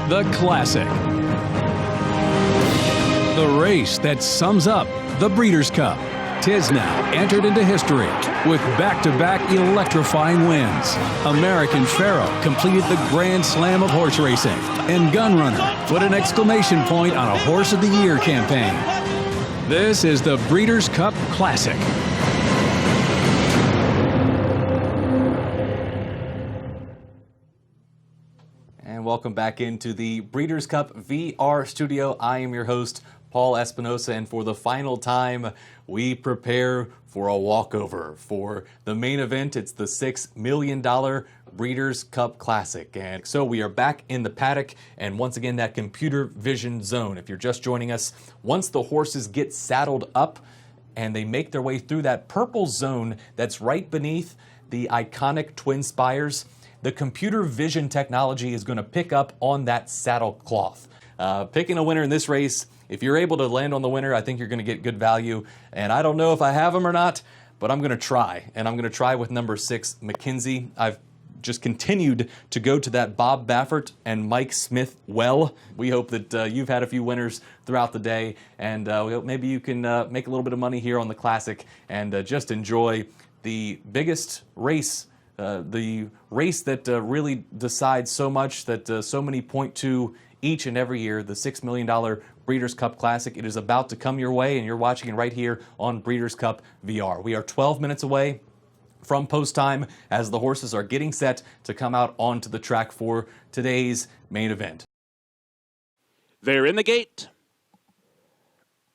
the Classic. The race that sums up the Breeders' Cup. 'Tis now entered into history with back-to-back electrifying wins. American Pharoah completed the Grand Slam of horse racing, and Gunrunner put an exclamation point on a Horse of the Year campaign. This is the Breeders' Cup Classic. And welcome back into the Breeders' Cup VR studio. I am your host, Paul Espinosa, and for the final time, we prepare for a walkover. For the main event, it's the $6 million Breeders' Cup Classic. And so we are back in the paddock, and once again, that computer vision zone. If you're just joining us, once the horses get saddled up and they make their way through that purple zone that's right beneath the iconic twin spires, the computer vision technology is going to pick up on that saddle cloth. Picking a winner in this race, if you're able to land on the winner, I think you're going to get good value. And I don't know if I have him or not, but I'm going to try. And I'm going to try with number 6, Mackenzie. I've just continued to go to that Bob Baffert and Mike Smith well. We hope that you've had a few winners throughout the day, and we hope maybe you can make a little bit of money here on the Classic and just enjoy the biggest race, the race that really decides so much, that so many point to each and every year, the $6 million Breeders' Cup Classic. It is about to come your way, and you're watching it right here on Breeders' Cup VR. We are 12 minutes away from post time as the horses are getting set to come out onto the track for today's main event. They're in the gate,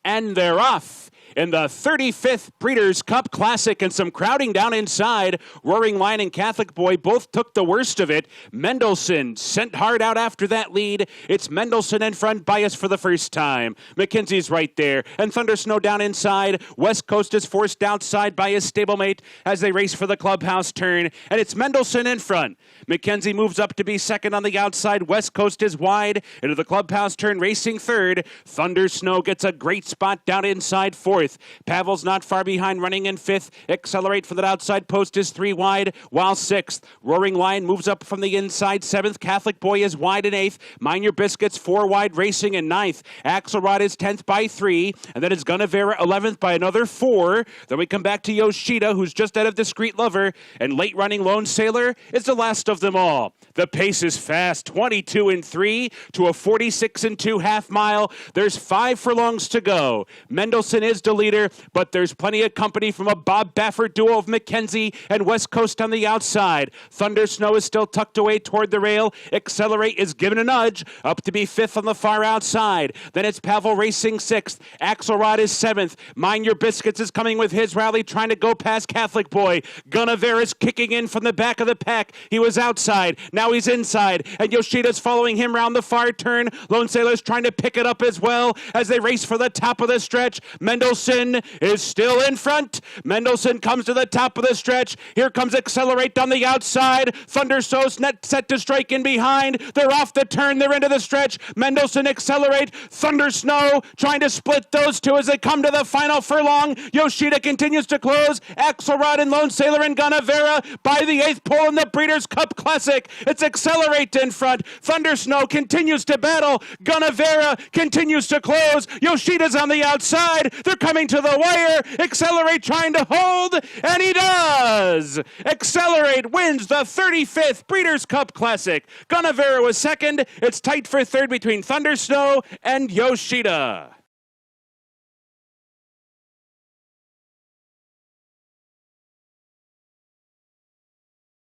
and they're off in the 35th Breeders' Cup Classic, and some crowding down inside. Roaring Lion and Catholic Boy both took the worst of it. Mendelssohn sent hard out after that lead. It's Mendelssohn in front, bias for the first time. Mackenzie's right there, and Thunder Snow down inside. West Coast is forced outside by his stablemate as they race for the clubhouse turn, and it's Mendelssohn in front. Mackenzie moves up to be second on the outside. West Coast is wide into the clubhouse turn, racing third. Thunder Snow gets a great spot down inside fourth. Pavel's not far behind, running in fifth. Accelerate for that outside post is 3 wide, while sixth. Roaring Lion moves up from the inside seventh. Catholic Boy is wide in eighth. Mind Your Biscuits 4 wide, racing in ninth. Axelrod is 10th by 3, and then it's Gunnevera 11th by another 4. Then we come back to Yoshida, who's just out of Discreet Lover, and late running Lone Sailor is the last of them all. The pace is fast, 22-3 to a 46-2 half mile. There's 5 furlongs to go. Mendelssohn is the leader, but there's plenty of company from a Bob Baffert duo of Mackenzie and West Coast on the outside. Thunder Snow is still tucked away toward the rail. Accelerate is given a nudge up to be 5th on the far outside. Then it's Pavel racing 6th. Axelrod is 7th. Mind Your Biscuits is coming with his rally, trying to go past Catholic Boy. Gunnevera is kicking in from the back of the pack. He was outside, now he's inside, and Yoshida's following him round the far turn. Lone Sailor's trying to pick it up as well as they race for the top of the stretch. Mendelssohn is still in front. Mendelssohn comes to the top of the stretch. Here comes Accelerate on the outside. Thunder Snow's net set to strike in behind. They're off the turn. They're into the stretch. Mendelssohn, Accelerate. Thunder Snow trying to split those two as they come to the final furlong. Yoshida continues to close. Axelrod and Lone Sailor and Gunnevera by the 8th pole in the Breeders' Cup Classic. It's Accelerate in front. Thunder Snow continues to battle. Gunnevera continues to close. Yoshida's on the outside. They're coming to the wire. Accelerate trying to hold, and he does. Accelerate wins the 35th Breeders' Cup Classic. Gunnevera was second. It's tight for third between Thunder Snow and Yoshida.